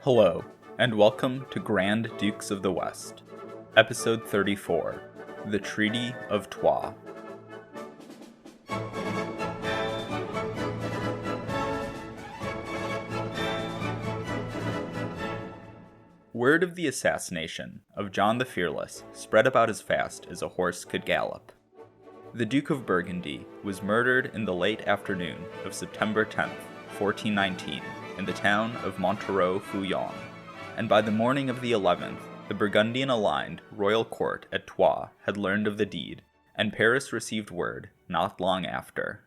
Hello, and welcome to Grand Dukes of the West, Episode 34, The Treaty of Troyes. Word of the assassination of John the Fearless spread about as fast as a horse could gallop. The Duke of Burgundy was murdered in the late afternoon of September 10th, 1419, in the town of Montereau-Fouillon, and by the morning of the 11th, the Burgundian-aligned royal court at Troyes had learned of the deed, and Paris received word not long after.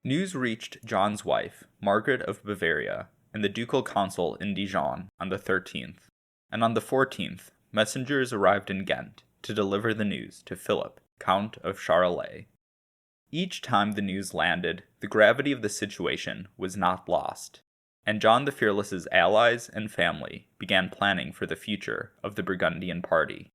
News reached John's wife, Margaret of Bavaria, and the ducal consul in Dijon on the 13th, and on the 14th, messengers arrived in Ghent to deliver the news to Philip, Count of Charolais. Each time the news landed, the gravity of the situation was not lost, and John the Fearless's allies and family began planning for the future of the Burgundian party.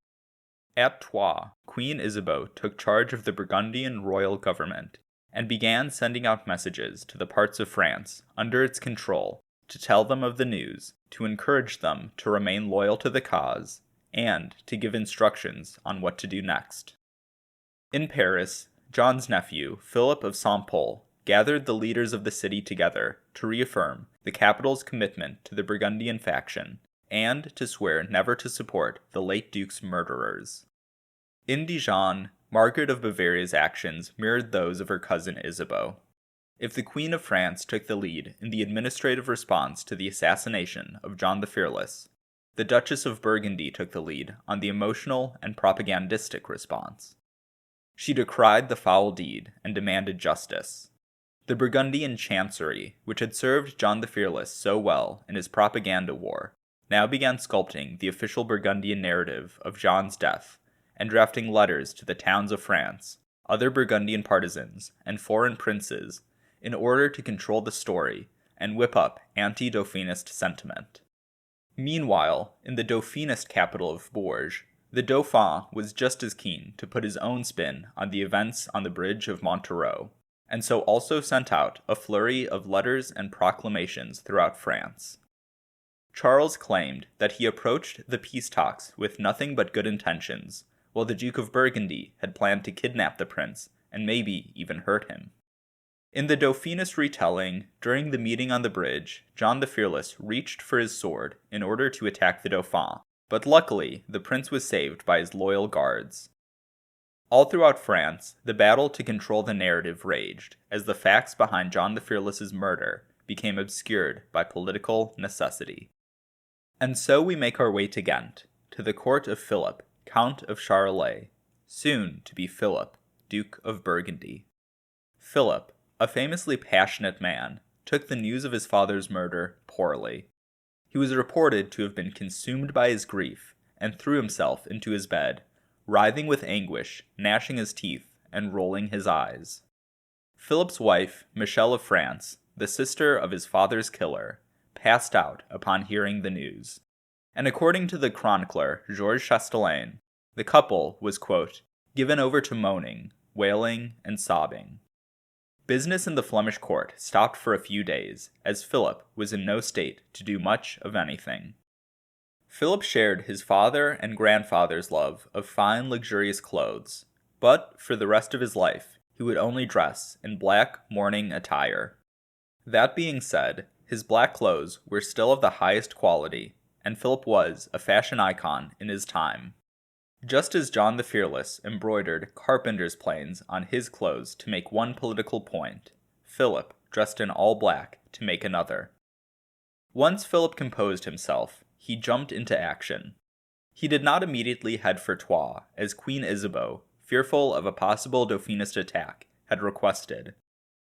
At Troyes, Queen Isabeau took charge of the Burgundian royal government and began sending out messages to the parts of France under its control to tell them of the news, to encourage them to remain loyal to the cause, and to give instructions on what to do next. In Paris, John's nephew, Philip of Saint-Pol, gathered the leaders of the city together to reaffirm the capital's commitment to the Burgundian faction and to swear never to support the late Duke's murderers. In Dijon, Margaret of Bavaria's actions mirrored those of her cousin Isabeau. If the Queen of France took the lead in the administrative response to the assassination of John the Fearless, the Duchess of Burgundy took the lead on the emotional and propagandistic response. She decried the foul deed and demanded justice. The Burgundian chancery, which had served John the Fearless so well in his propaganda war, now began sculpting the official Burgundian narrative of John's death and drafting letters to the towns of France, other Burgundian partisans, and foreign princes in order to control the story and whip up anti-Dauphinist sentiment. Meanwhile, in the Dauphinist capital of Bourges, the Dauphin was just as keen to put his own spin on the events on the bridge of Montereau, and so also sent out a flurry of letters and proclamations throughout France. Charles claimed that he approached the peace talks with nothing but good intentions, while the Duke of Burgundy had planned to kidnap the prince and maybe even hurt him. In the Dauphinist retelling, during the meeting on the bridge, John the Fearless reached for his sword in order to attack the Dauphin, but luckily the prince was saved by his loyal guards. All throughout France, the battle to control the narrative raged, as the facts behind John the Fearless's murder became obscured by political necessity. And so we make our way to Ghent, to the court of Philip, Count of Charolais, soon to be Philip, Duke of Burgundy. Philip, a famously passionate man, took the news of his father's murder poorly. He was reported to have been consumed by his grief and threw himself into his bed, writhing with anguish, gnashing his teeth, and rolling his eyes. Philip's wife, Michelle of France, the sister of his father's killer, passed out upon hearing the news. And according to the chronicler Georges Chastelain, the couple was, quote, given over to moaning, wailing, and sobbing. Business in the Flemish court stopped for a few days, as Philip was in no state to do much of anything. Philip shared his father and grandfather's love of fine, luxurious clothes, but for the rest of his life, he would only dress in black mourning attire. That being said, his black clothes were still of the highest quality, and Philip was a fashion icon in his time. Just as John the Fearless embroidered carpenter's planes on his clothes to make one political point, Philip dressed in all black to make another. Once Philip composed himself, he jumped into action. He did not immediately head for Troyes, as Queen Isabeau, fearful of a possible Dauphinist attack, had requested,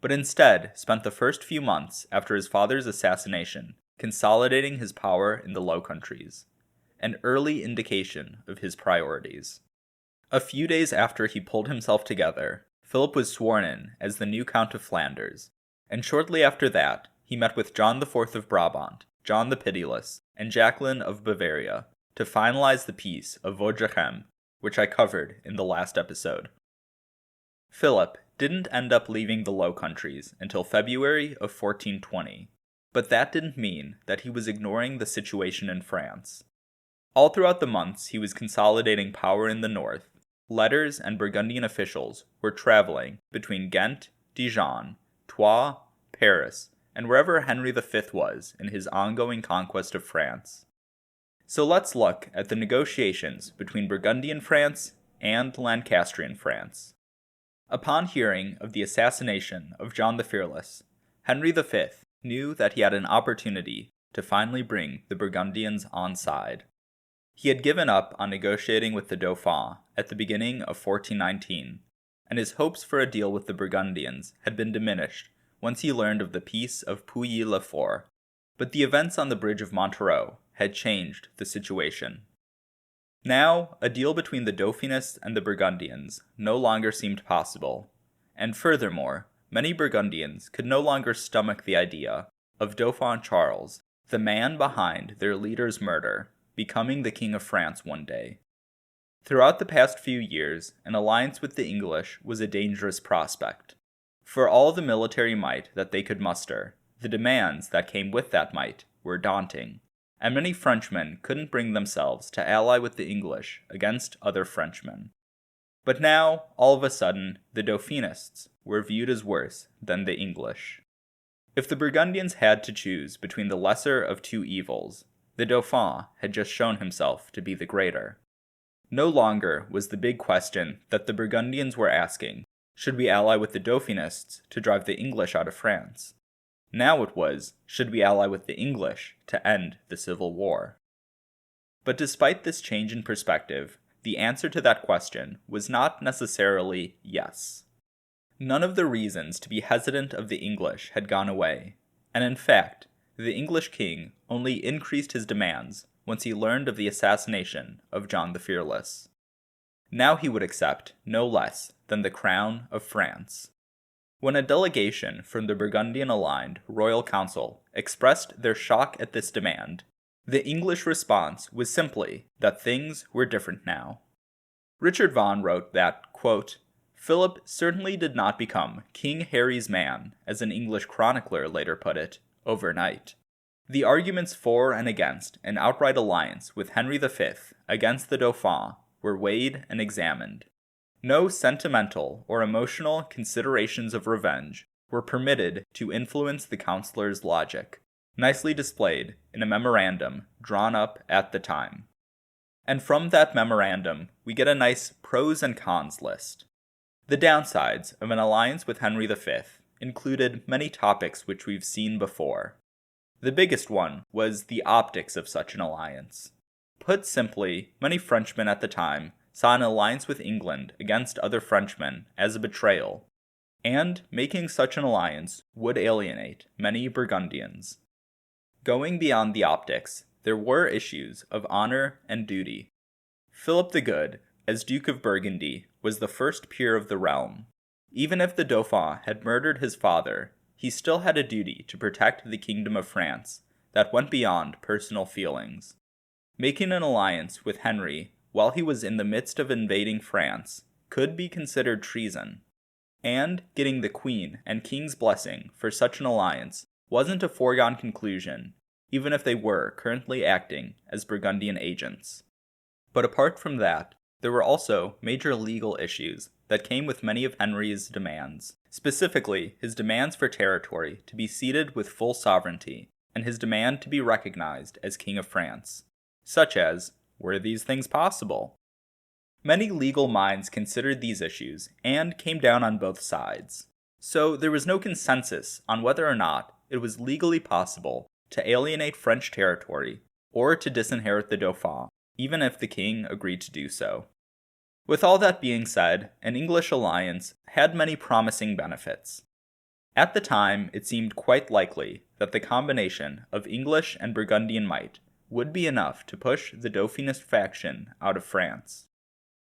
but instead spent the first few months after his father's assassination consolidating his power in the Low Countries, an early indication of his priorities. A few days after he pulled himself together, Philip was sworn in as the new Count of Flanders, and shortly after that, he met with John IV of Brabant, John the Pitiless, and Jacqueline of Bavaria to finalize the Peace of Vaudrichem, which I covered in the last episode. Philip didn't end up leaving the Low Countries until February of 1420, But that didn't mean that he was ignoring the situation in France. All throughout the months he was consolidating power in the north, letters and Burgundian officials were traveling between Ghent, Dijon, Troyes, Paris, and wherever Henry V was in his ongoing conquest of France. So let's look at the negotiations between Burgundian France and Lancastrian France. Upon hearing of the assassination of John the Fearless, Henry V knew that he had an opportunity to finally bring the Burgundians on side. He had given up on negotiating with the Dauphin at the beginning of 1419, and his hopes for a deal with the Burgundians had been diminished once he learned of the peace of Pouilly-le-Fort, but the events on the bridge of Montereau had changed the situation. Now, a deal between the Dauphinists and the Burgundians no longer seemed possible, and furthermore, many Burgundians could no longer stomach the idea of Dauphin Charles, the man behind their leader's murder, becoming the King of France one day. Throughout the past few years, an alliance with the English was a dangerous prospect. For all the military might that they could muster, the demands that came with that might were daunting, and many Frenchmen couldn't bring themselves to ally with the English against other Frenchmen. But now, all of a sudden, the Dauphinists were viewed as worse than the English. If the Burgundians had to choose between the lesser of two evils, the Dauphin had just shown himself to be the greater. No longer was the big question that the Burgundians were asking, should we ally with the Dauphinists to drive the English out of France? Now it was, should we ally with the English to end the Civil War? But despite this change in perspective, the answer to that question was not necessarily yes. None of the reasons to be hesitant of the English had gone away, and in fact, the English king only increased his demands once he learned of the assassination of John the Fearless. Now he would accept no less than the crown of France. When a delegation from the Burgundian-aligned royal council expressed their shock at this demand, the English response was simply that things were different now. Richard Vaughan wrote that, quote, Philip certainly did not become King Harry's man, as an English chronicler later put it, overnight. The arguments for and against an outright alliance with Henry V against the Dauphin were weighed and examined. No sentimental or emotional considerations of revenge were permitted to influence the councilors' logic, nicely displayed in a memorandum drawn up at the time. And from that memorandum, we get a nice pros and cons list. The downsides of an alliance with Henry V included many topics which we've seen before. The biggest one was the optics of such an alliance. Put simply, many Frenchmen at the time saw an alliance with England against other Frenchmen as a betrayal, and making such an alliance would alienate many Burgundians. Going beyond the optics, there were issues of honor and duty. Philip the Good, as Duke of Burgundy, was the first peer of the realm. Even if the Dauphin had murdered his father, he still had a duty to protect the Kingdom of France that went beyond personal feelings. Making an alliance with Henry while he was in the midst of invading France could be considered treason, and getting the Queen and King's blessing for such an alliance wasn't a foregone conclusion, even if they were currently acting as Burgundian agents. But apart from that, there were also major legal issues that came with many of Henry's demands, specifically his demands for territory to be ceded with full sovereignty, and his demand to be recognized as King of France, such as, were these things possible? Many legal minds considered these issues and came down on both sides, so there was no consensus on whether or not it was legally possible to alienate French territory or to disinherit the Dauphin, even if the king agreed to do so. With all that being said, an English alliance had many promising benefits. At the time, it seemed quite likely that the combination of English and Burgundian might would be enough to push the Dauphinist faction out of France.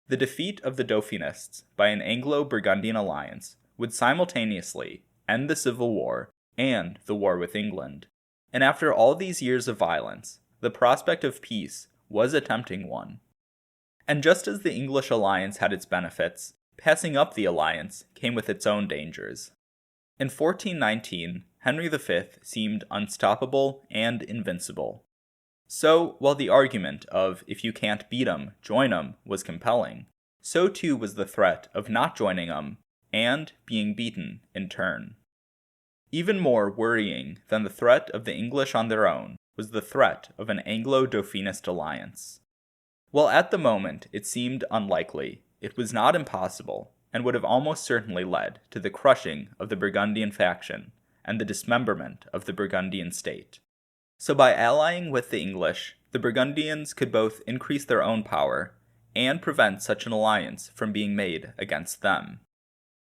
The defeat of the Dauphinists by an Anglo-Burgundian alliance would simultaneously end the Civil War and the war with England, and after all these years of violence, the prospect of peace was a tempting one. And just as the English alliance had its benefits, passing up the alliance came with its own dangers. In 1419, Henry V seemed unstoppable and invincible. So, while the argument of if you can't beat 'em, join 'em was compelling, so too was the threat of not joining 'em and being beaten in turn. Even more worrying than the threat of the English on their own was the threat of an Anglo-Dauphinist alliance. While at the moment it seemed unlikely, it was not impossible, and would have almost certainly led to the crushing of the Burgundian faction and the dismemberment of the Burgundian state. So by allying with the English, the Burgundians could both increase their own power and prevent such an alliance from being made against them.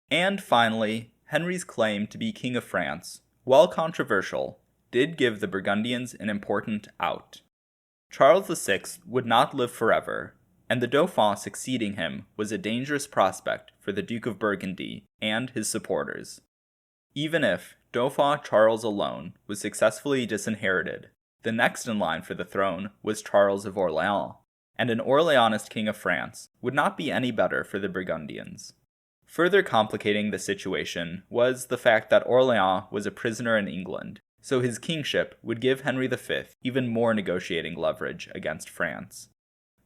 And finally, Henry's claim to be King of France, while controversial, did give the Burgundians an important out. Charles VI would not live forever, and the Dauphin succeeding him was a dangerous prospect for the Duke of Burgundy and his supporters. Even if Dauphin Charles alone was successfully disinherited, the next in line for the throne was Charles of Orleans, and an Orleanist king of France would not be any better for the Burgundians. Further complicating the situation was the fact that Orleans was a prisoner in England, so his kingship would give Henry V even more negotiating leverage against France.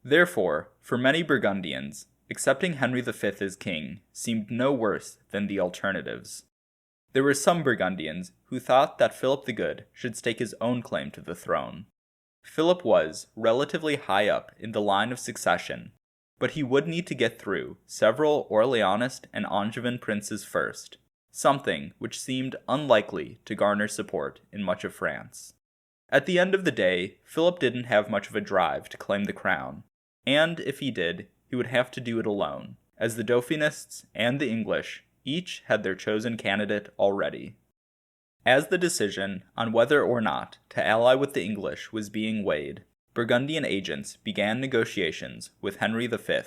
Therefore, for many Burgundians, accepting Henry V as king seemed no worse than the alternatives. There were some Burgundians who thought that Philip the Good should stake his own claim to the throne. Philip was relatively high up in the line of succession, but he would need to get through several Orleanist and Angevin princes first, something which seemed unlikely to garner support in much of France. At the end of the day, Philip didn't have much of a drive to claim the crown, and if he did, he would have to do it alone, as the Dauphinists and the English each had their chosen candidate already. As the decision on whether or not to ally with the English was being weighed, Burgundian agents began negotiations with Henry V,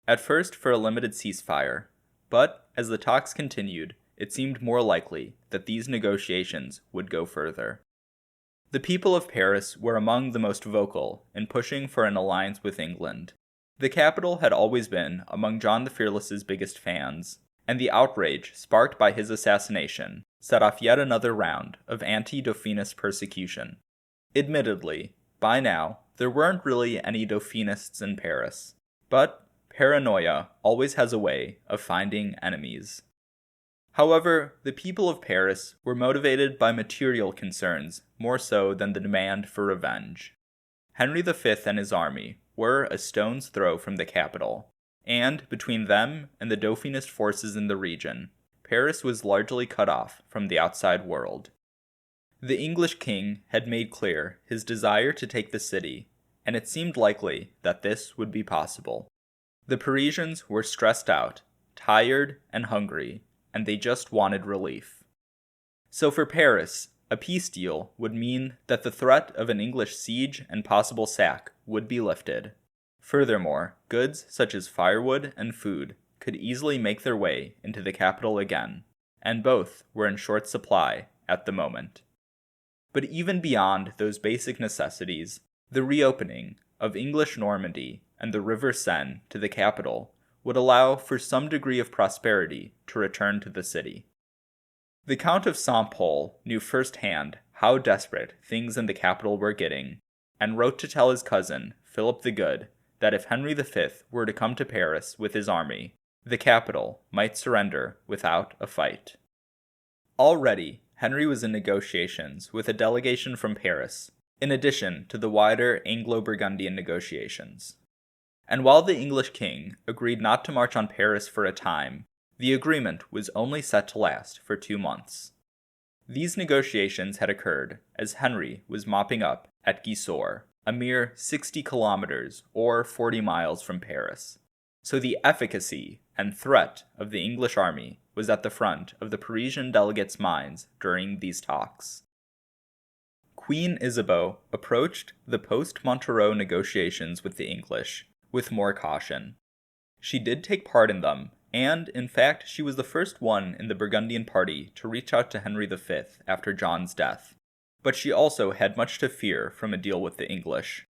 at first for a limited ceasefire, but as the talks continued, it seemed more likely that these negotiations would go further. The people of Paris were among the most vocal in pushing for an alliance with England. The capital had always been among John the Fearless's biggest fans, and the outrage sparked by his assassination set off yet another round of anti-Dauphinist persecution. Admittedly, by now, there weren't really any Dauphinists in Paris, but paranoia always has a way of finding enemies. However, the people of Paris were motivated by material concerns more so than the demand for revenge. Henry V and his army were a stone's throw from the capital, and between them and the Dauphinist forces in the region, Paris was largely cut off from the outside world. The English king had made clear his desire to take the city, and it seemed likely that this would be possible. The Parisians were stressed out, tired, and hungry, and they just wanted relief. So for Paris, a peace deal would mean that the threat of an English siege and possible sack would be lifted. Furthermore, goods such as firewood and food could easily make their way into the capital again, and both were in short supply at the moment. But even beyond those basic necessities, the reopening of English Normandy and the River Seine to the capital would allow for some degree of prosperity to return to the city. The Count of Saint-Pol knew firsthand how desperate things in the capital were getting, and wrote to tell his cousin, Philip the Good, that if Henry V were to come to Paris with his army, the capital might surrender without a fight. Already, Henry was in negotiations with a delegation from Paris, in addition to the wider Anglo-Burgundian negotiations. And while the English king agreed not to march on Paris for a time, the agreement was only set to last for 2 months. These negotiations had occurred as Henry was mopping up at Gisors, a mere 60 kilometers or 40 miles from Paris. So the efficacy and threat of the English army was at the front of the Parisian delegates' minds during these talks. Queen Isabeau approached the post-Montereau negotiations with the English with more caution. She did take part in them, and in fact she was the first one in the Burgundian party to reach out to Henry V after John's death, but she also had much to fear from a deal with the English.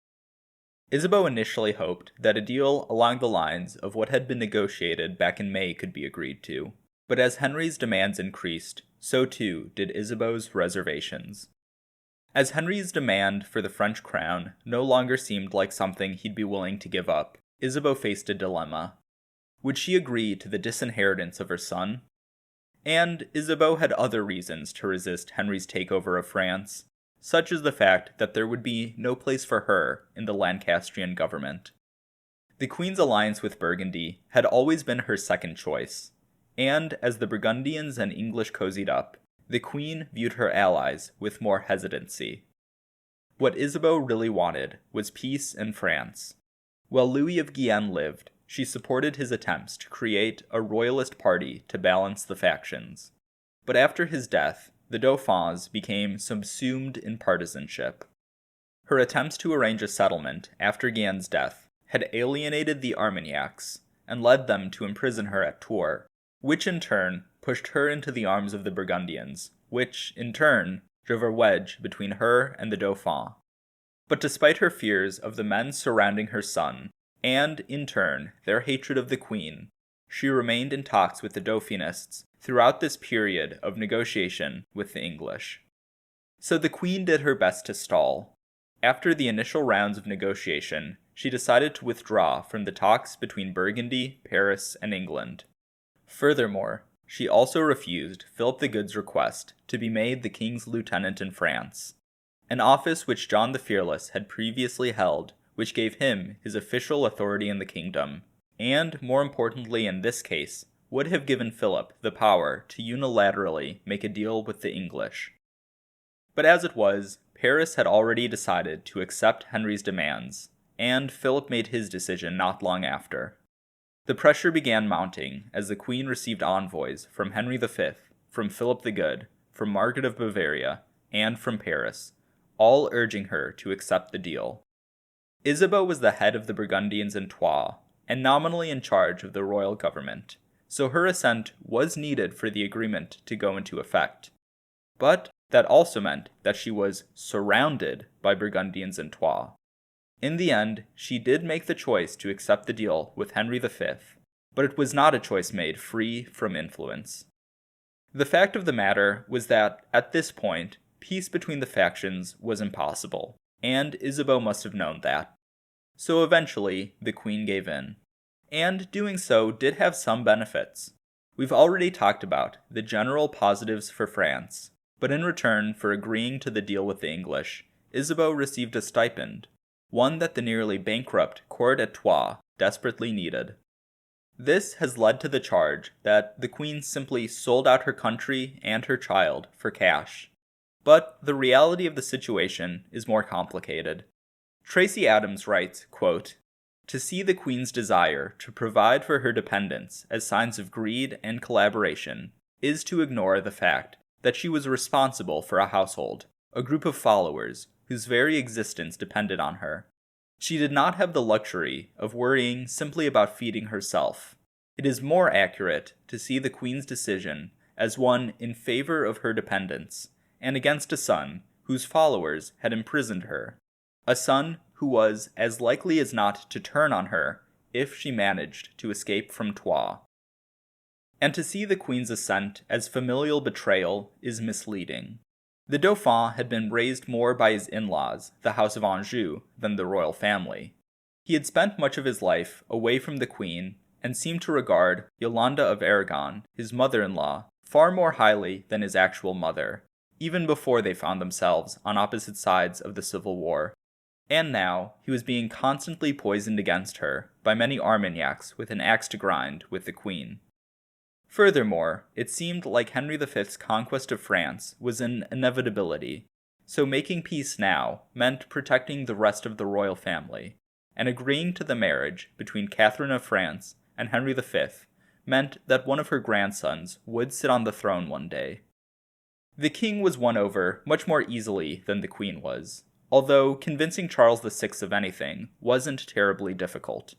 Isabeau initially hoped that a deal along the lines of what had been negotiated back in May could be agreed to, But as Henry's demands increased, so too did Isabeau's reservations. As Henry's demand for the French crown no longer seemed like something he'd be willing to give up, Isabeau faced a dilemma. Would she agree to the disinheritance of her son? And Isabeau had other reasons to resist Henry's takeover of France, such as the fact that there would be no place for her in the Lancastrian government. The Queen's alliance with Burgundy had always been her second choice, and as the Burgundians and English cozied up, the Queen viewed her allies with more hesitancy. What Isabeau really wanted was peace in France. While Louis of Guienne lived, she supported his attempts to create a royalist party to balance the factions. But after his death, the Dauphins became subsumed in partisanship. Her attempts to arrange a settlement after Guienne's death had alienated the Armagnacs and led them to imprison her at Tours, which in turn pushed her into the arms of the Burgundians, which, in turn, drove a wedge between her and the Dauphin. But despite her fears of the men surrounding her son, and, in turn, their hatred of the Queen, she remained in talks with the Dauphinists throughout this period of negotiation with the English. So the Queen did her best to stall. After the initial rounds of negotiation, she decided to withdraw from the talks between Burgundy, Paris, and England. Furthermore, she also refused Philip the Good's request to be made the king's lieutenant in France, an office which John the Fearless had previously held, which gave him his official authority in the kingdom, and, more importantly in this case, would have given Philip the power to unilaterally make a deal with the English. But as it was, Paris had already decided to accept Henry's demands, and Philip made his decision not long after. The pressure began mounting as the Queen received envoys from Henry V, from Philip the Good, from Margaret of Bavaria, and from Paris, all urging her to accept the deal. Isabeau was the head of the Burgundians in Troyes, and nominally in charge of the royal government, so her assent was needed for the agreement to go into effect. But that also meant that she was surrounded by Burgundians in Troyes. In the end, she did make the choice to accept the deal with Henry V, but it was not a choice made free from influence. The fact of the matter was that, at this point, peace between the factions was impossible, and Isabeau must have known that. So eventually, the Queen gave in. And doing so did have some benefits. We've already talked about the general positives for France, but in return for agreeing to the deal with the English, Isabeau received a stipend, one that the nearly bankrupt court at Troyes desperately needed. This has led to the charge that the Queen simply sold out her country and her child for cash. But the reality of the situation is more complicated. Tracy Adams writes, quote, "To see the Queen's desire to provide for her dependents as signs of greed and collaboration is to ignore the fact that she was responsible for a household, a group of followers, whose very existence depended on her. She did not have the luxury of worrying simply about feeding herself. It is more accurate to see the Queen's decision as one in favor of her dependents, and against a son whose followers had imprisoned her, a son who was as likely as not to turn on her if she managed to escape from Troyes. And to see the Queen's assent as familial betrayal is misleading. The Dauphin had been raised more by his in-laws, the House of Anjou, than the royal family. He had spent much of his life away from the Queen, and seemed to regard Yolande of Aragon, his mother-in-law, far more highly than his actual mother, even before they found themselves on opposite sides of the Civil War. And now, he was being constantly poisoned against her by many Armagnacs with an axe to grind with the Queen. Furthermore, it seemed like Henry V's conquest of France was an inevitability, so making peace now meant protecting the rest of the royal family, and agreeing to the marriage between Catherine of France and Henry V meant that one of her grandsons would sit on the throne one day. The king was won over much more easily than the Queen was, although convincing Charles VI of anything wasn't terribly difficult.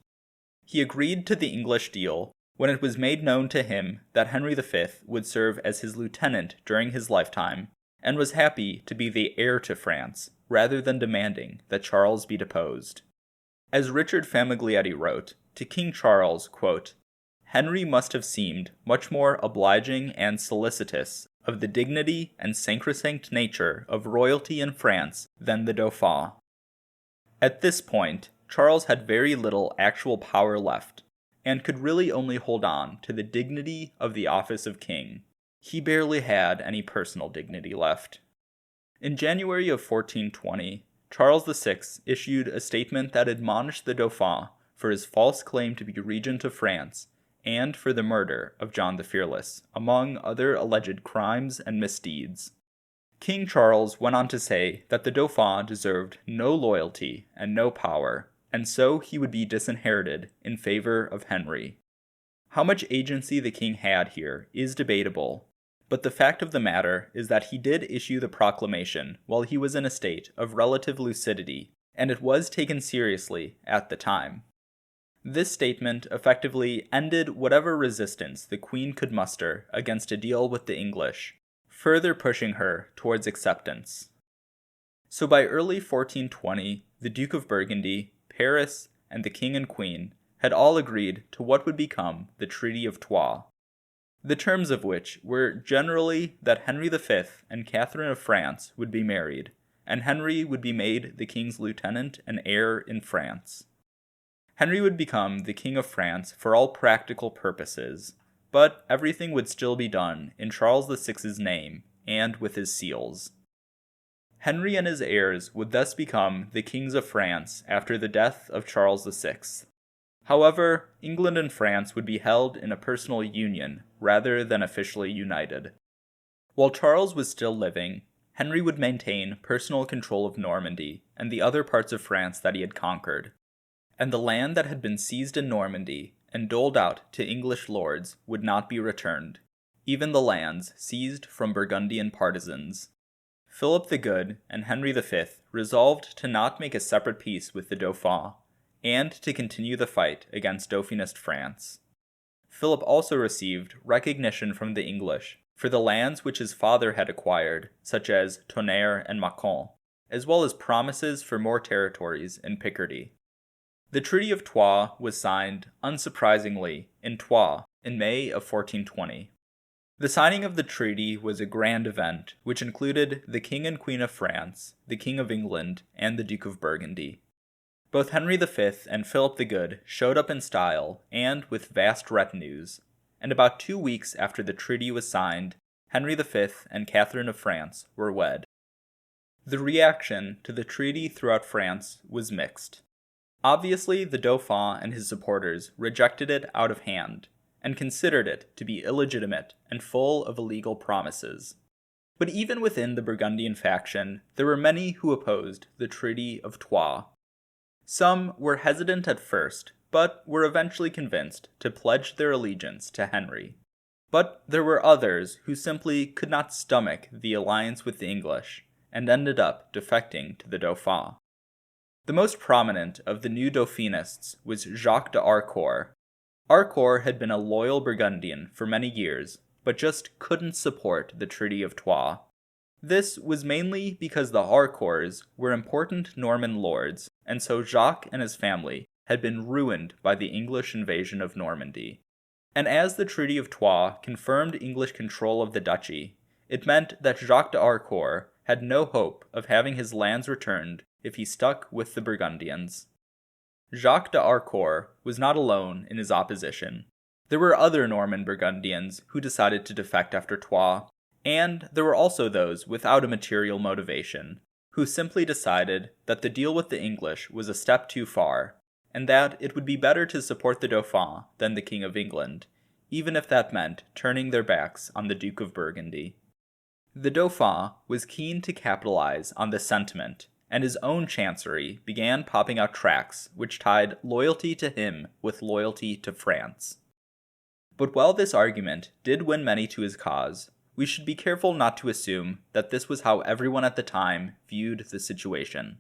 He agreed to the English deal when it was made known to him that Henry V would serve as his lieutenant during his lifetime, and was happy to be the heir to France, rather than demanding that Charles be deposed. As Richard Famiglietti wrote, to King Charles, quote, Henry must have seemed much more obliging and solicitous of the dignity and sacrosanct nature of royalty in France than the Dauphin. At this point, Charles had very little actual power left, and could really only hold on to the dignity of the office of king. He barely had any personal dignity left. In January of 1420, Charles VI issued a statement that admonished the Dauphin for his false claim to be regent of France and for the murder of John the Fearless, among other alleged crimes and misdeeds. King Charles went on to say that the Dauphin deserved no loyalty and no power, and so he would be disinherited in favor of Henry. How much agency the king had here is debatable, but the fact of the matter is that he did issue the proclamation while he was in a state of relative lucidity, and it was taken seriously at the time. This statement effectively ended whatever resistance the Queen could muster against a deal with the English, further pushing her towards acceptance. So by early 1420, the Duke of Burgundy, Paris, and the King and Queen had all agreed to what would become the Treaty of Troyes, the terms of which were generally that Henry V and Catherine of France would be married, and Henry would be made the king's lieutenant and heir in France. Henry would become the King of France for all practical purposes, but everything would still be done in Charles VI's name and with his seals. Henry and his heirs would thus become the kings of France after the death of Charles VI. However, England and France would be held in a personal union rather than officially united. While Charles was still living, Henry would maintain personal control of Normandy and the other parts of France that he had conquered, and the land that had been seized in Normandy and doled out to English lords would not be returned, even the lands seized from Burgundian partisans. Philip the Good and Henry V resolved to not make a separate peace with the Dauphin, and to continue the fight against Dauphinist France. Philip also received recognition from the English for the lands which his father had acquired, such as Tonnerre and Mâcon, as well as promises for more territories in Picardy. The Treaty of Troyes was signed, unsurprisingly, in Troyes in May of 1420. The signing of the treaty was a grand event, which included the King and Queen of France, the King of England, and the Duke of Burgundy. Both Henry V and Philip the Good showed up in style and with vast retinues, and about 2 weeks after the treaty was signed, Henry V and Catherine of France were wed. The reaction to the treaty throughout France was mixed. Obviously, the Dauphin and his supporters rejected it out of hand, and considered it to be illegitimate and full of illegal promises. But even within the Burgundian faction, there were many who opposed the Treaty of Troyes. Some were hesitant at first, but were eventually convinced to pledge their allegiance to Henry. But there were others who simply could not stomach the alliance with the English, and ended up defecting to the Dauphin. The most prominent of the new Dauphinists was Jacques d'Harcourt. Harcourt had been a loyal Burgundian for many years, but just couldn't support the Treaty of Troyes. This was mainly because the Harcourts were important Norman lords, and so Jacques and his family had been ruined by the English invasion of Normandy. And as the Treaty of Troyes confirmed English control of the duchy, it meant that Jacques d'Harcourt had no hope of having his lands returned if he stuck with the Burgundians. Jacques d'Harcourt was not alone in his opposition. There were other Norman Burgundians who decided to defect after Troyes, and there were also those without a material motivation, who simply decided that the deal with the English was a step too far, and that it would be better to support the Dauphin than the King of England, even if that meant turning their backs on the Duke of Burgundy. The Dauphin was keen to capitalize on this sentiment, and his own chancery began popping out tracts which tied loyalty to him with loyalty to France. But while this argument did win many to his cause, we should be careful not to assume that this was how everyone at the time viewed the situation.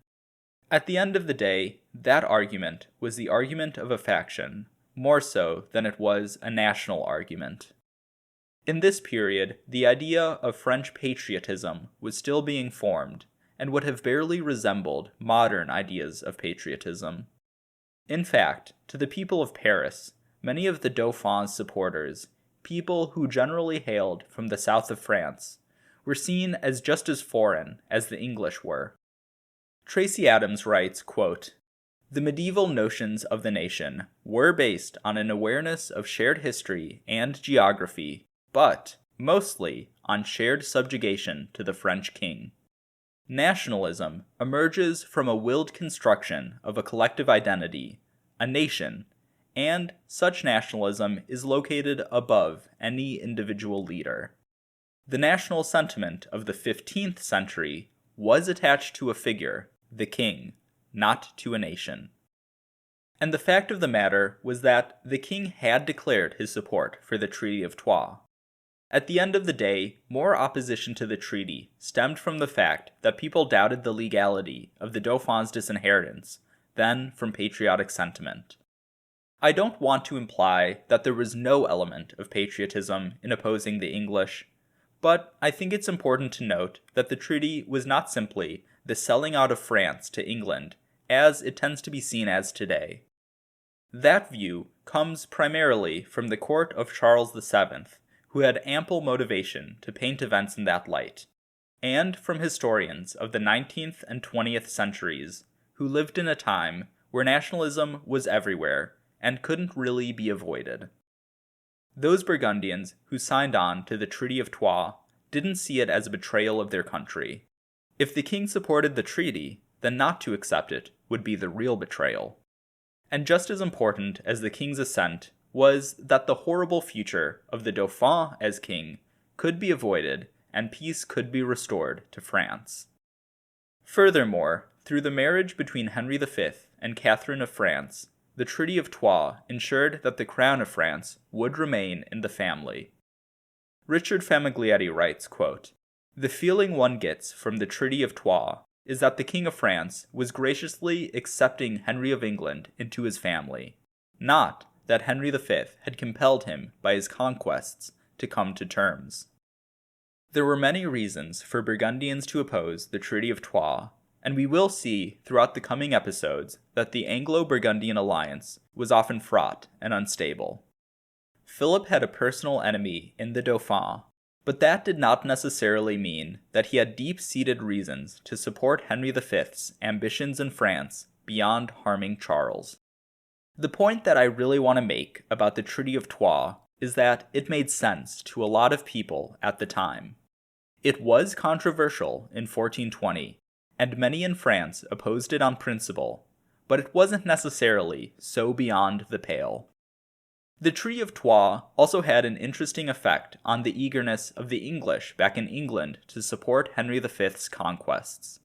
At the end of the day, that argument was the argument of a faction, more so than it was a national argument. In this period, the idea of French patriotism was still being formed, and would have barely resembled modern ideas of patriotism. In fact, to the people of Paris, many of the Dauphin's supporters, people who generally hailed from the south of France, were seen as just as foreign as the English were. Tracy Adams writes, quote, "The medieval notions of the nation were based on an awareness of shared history and geography, but, mostly, on shared subjugation to the French king. Nationalism emerges from a willed construction of a collective identity, a nation, and such nationalism is located above any individual leader. The national sentiment of the 15th century was attached to a figure, the king, not to a nation." And the fact of the matter was that the king had declared his support for the Treaty of Troyes. At the end of the day, more opposition to the treaty stemmed from the fact that people doubted the legality of the Dauphin's disinheritance than from patriotic sentiment. I don't want to imply that there was no element of patriotism in opposing the English, but I think it's important to note that the treaty was not simply the selling out of France to England, as it tends to be seen as today. That view comes primarily from the court of Charles VII, who had ample motivation to paint events in that light, and from historians of the 19th and 20th centuries, who lived in a time where nationalism was everywhere and couldn't really be avoided. Those Burgundians who signed on to the Treaty of Troyes didn't see it as a betrayal of their country. If the king supported the treaty, then not to accept it would be the real betrayal. And just as important as the king's assent was that the horrible future of the Dauphin as king could be avoided and peace could be restored to France. Furthermore, through the marriage between Henry V and Catherine of France, the Treaty of Troyes ensured that the crown of France would remain in the family. Richard Famiglietti writes, quote, "The feeling one gets from the Treaty of Troyes is that the King of France was graciously accepting Henry of England into his family, not that Henry V had compelled him by his conquests to come to terms." There were many reasons for Burgundians to oppose the Treaty of Troyes, and we will see throughout the coming episodes that the Anglo-Burgundian alliance was often fraught and unstable. Philip had a personal enemy in the Dauphin, but that did not necessarily mean that he had deep-seated reasons to support Henry V's ambitions in France beyond harming Charles. The point that I really want to make about the Treaty of Troyes is that it made sense to a lot of people at the time. It was controversial in 1420, and many in France opposed it on principle, but it wasn't necessarily so beyond the pale. The Treaty of Troyes also had an interesting effect on the eagerness of the English back in England to support Henry V's conquests.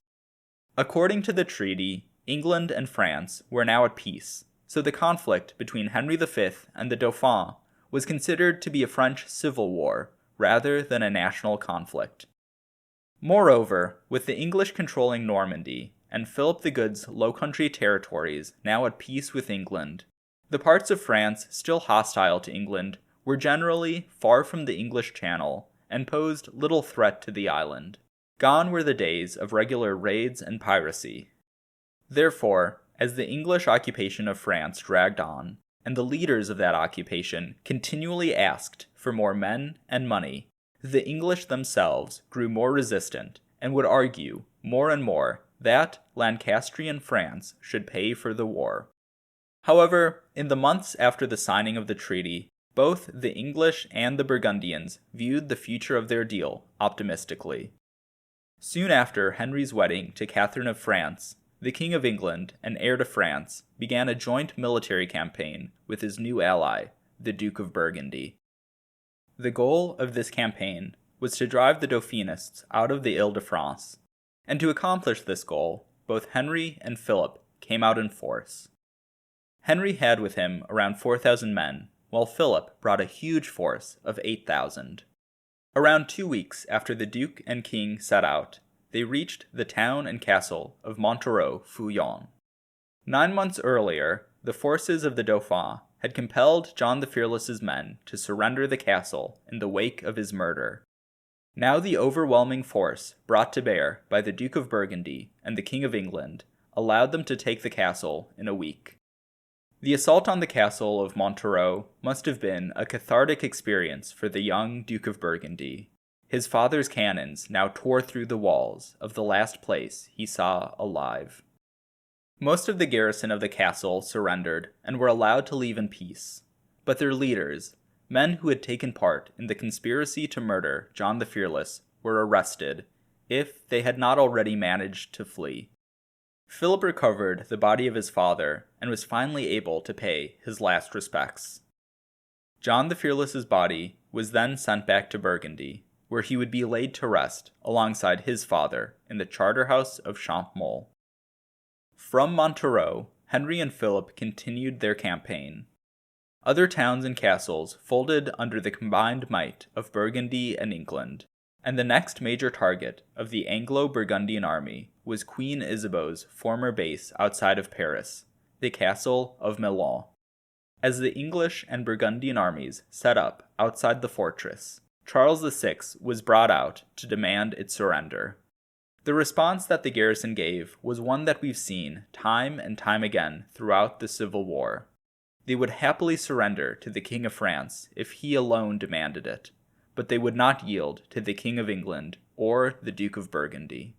According to the treaty, England and France were now at peace, so the conflict between Henry V and the Dauphin was considered to be a French civil war rather than a national conflict. Moreover, with the English controlling Normandy and Philip the Good's Low Country territories now at peace with England, the parts of France still hostile to England were generally far from the English Channel and posed little threat to the island. Gone were the days of regular raids and piracy. Therefore, as the English occupation of France dragged on, and the leaders of that occupation continually asked for more men and money, the English themselves grew more resistant and would argue more and more that Lancastrian France should pay for the war. However, in the months after the signing of the treaty, both the English and the Burgundians viewed the future of their deal optimistically. Soon after Henry's wedding to Catherine of France, the King of England and heir to France began a joint military campaign with his new ally, the Duke of Burgundy. The goal of this campaign was to drive the Dauphinists out of the Ile-de-France, and to accomplish this goal, both Henry and Philip came out in force. Henry had with him around 4,000 men, while Philip brought a huge force of 8,000. Around 2 weeks after the Duke and King set out, they reached the town and castle of Montereau-Fouillon. 9 months earlier, the forces of the Dauphin had compelled John the Fearless's men to surrender the castle in the wake of his murder. Now the overwhelming force brought to bear by the Duke of Burgundy and the King of England allowed them to take the castle in a week. The assault on the castle of Montereau must have been a cathartic experience for the young Duke of Burgundy. His father's cannons now tore through the walls of the last place he saw alive. Most of the garrison of the castle surrendered and were allowed to leave in peace, but their leaders, men who had taken part in the conspiracy to murder John the Fearless, were arrested, if they had not already managed to flee. Philip recovered the body of his father and was finally able to pay his last respects. John the Fearless's body was then sent back to Burgundy, where he would be laid to rest alongside his father in the Charterhouse of Champmol. From Montereau, Henry and Philip continued their campaign. Other towns and castles folded under the combined might of Burgundy and England, and the next major target of the Anglo-Burgundian army was Queen Isabeau's former base outside of Paris, the castle of Melun. As the English and Burgundian armies set up outside the fortress, Charles VI was brought out to demand its surrender. The response that the garrison gave was one that we've seen time and time again throughout the Civil War. They would happily surrender to the King of France if he alone demanded it, but they would not yield to the King of England or the Duke of Burgundy.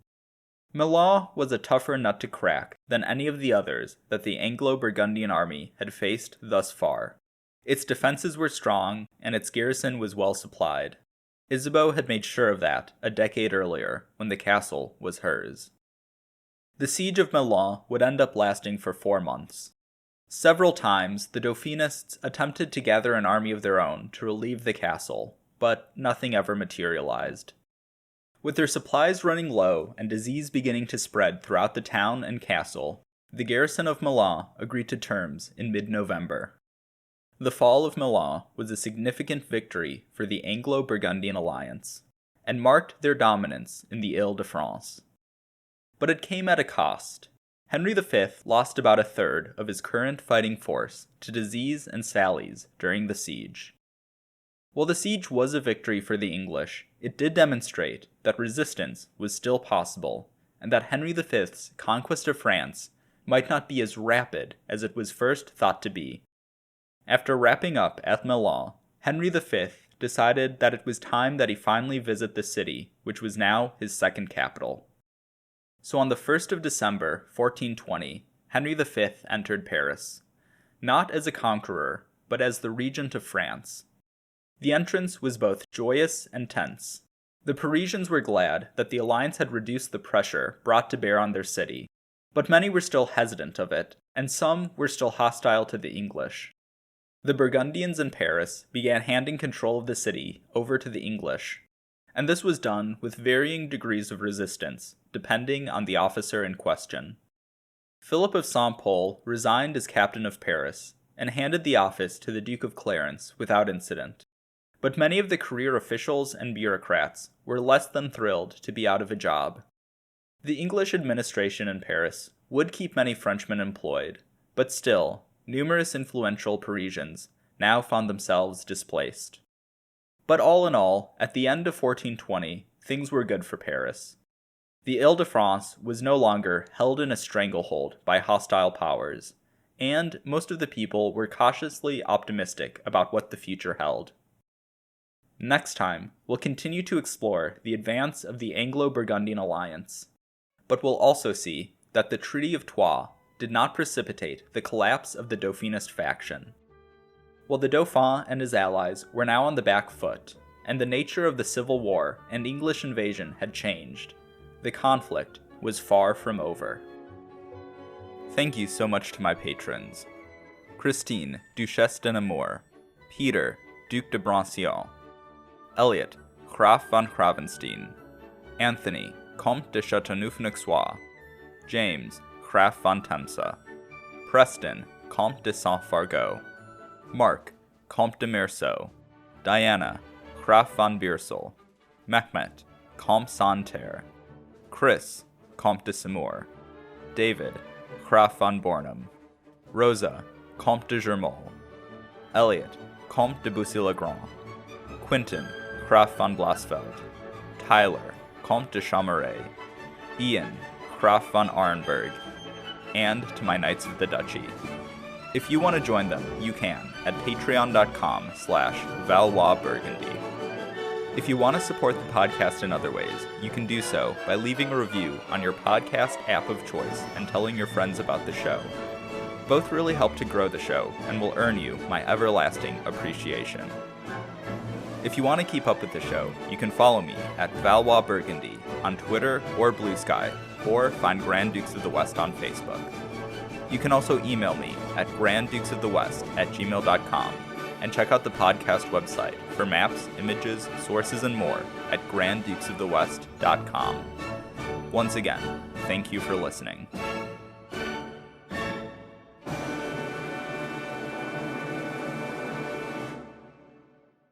Melun was a tougher nut to crack than any of the others that the Anglo-Burgundian army had faced thus far. Its defenses were strong, and its garrison was well supplied. Isabeau had made sure of that a decade earlier, when the castle was hers. The siege of Melun would end up lasting for 4 months. Several times, the Dauphinists attempted to gather an army of their own to relieve the castle, but nothing ever materialized. With their supplies running low and disease beginning to spread throughout the town and castle, the garrison of Melun agreed to terms in mid-November. The fall of Melun was a significant victory for the Anglo-Burgundian alliance, and marked their dominance in the Ile-de-France. But it came at a cost. Henry V lost about a third of his current fighting force to disease and sallies during the siege. While the siege was a victory for the English, it did demonstrate that resistance was still possible, and that Henry V's conquest of France might not be as rapid as it was first thought to be. After wrapping up at Melun, Henry V decided that it was time that he finally visit the city, which was now his second capital. So on the 1st of December, 1420, Henry V entered Paris, not as a conqueror, but as the regent of France. The entrance was both joyous and tense. The Parisians were glad that the alliance had reduced the pressure brought to bear on their city, but many were still hesitant of it, and some were still hostile to the English. The Burgundians in Paris began handing control of the city over to the English, and this was done with varying degrees of resistance, depending on the officer in question. Philip of Saint-Pol resigned as captain of Paris, and handed the office to the Duke of Clarence without incident. But many of the career officials and bureaucrats were less than thrilled to be out of a job. The English administration in Paris would keep many Frenchmen employed, but still, numerous influential Parisians now found themselves displaced. But all in all, at the end of 1420, things were good for Paris. The Ile-de-France was no longer held in a stranglehold by hostile powers, and most of the people were cautiously optimistic about what the future held. Next time, we'll continue to explore the advance of the Anglo-Burgundian alliance, but we'll also see that the Treaty of Troyes did not precipitate the collapse of the Dauphinist faction. While the Dauphin and his allies were now on the back foot, and the nature of the Civil War and English invasion had changed, the conflict was far from over. Thank you so much to my patrons: Christine, Duchesse de Nemours, Peter, Duc de Brancion, Elliot, Graf von Kravenstein, Anthony, Comte de Chateauneuf-Nexois, James, Graf von Temsa, Preston, Comte de Saint-Fargeau, Mark, Comte de Meursault, Diana, Graf von Beersel, Mehmet, Comte Santerre, Chris, Comte de Seymour, David, Graf von Bornum, Rosa, Comte de Germont, Elliot, Comte de Bussy-le-Grand, Quentin, Graf von Blasfeld, Tyler, Comte de Chamaret, Ian, Graf von Arenberg, and to my Knights of the Duchy. If you want to join them, you can at patreon.com/ValoisBurgundy. If you want to support the podcast in other ways, you can do so by leaving a review on your podcast app of choice and telling your friends about the show. Both really help to grow the show and will earn you my everlasting appreciation. If you want to keep up with the show, you can follow me at Valois Burgundy on Twitter or Blue Sky, or find Grand Dukes of the West on Facebook. You can also email me at granddukesofthewest@gmail.com and check out the podcast website for maps, images, sources, and more at granddukesofthewest.com. Once again, thank you for listening.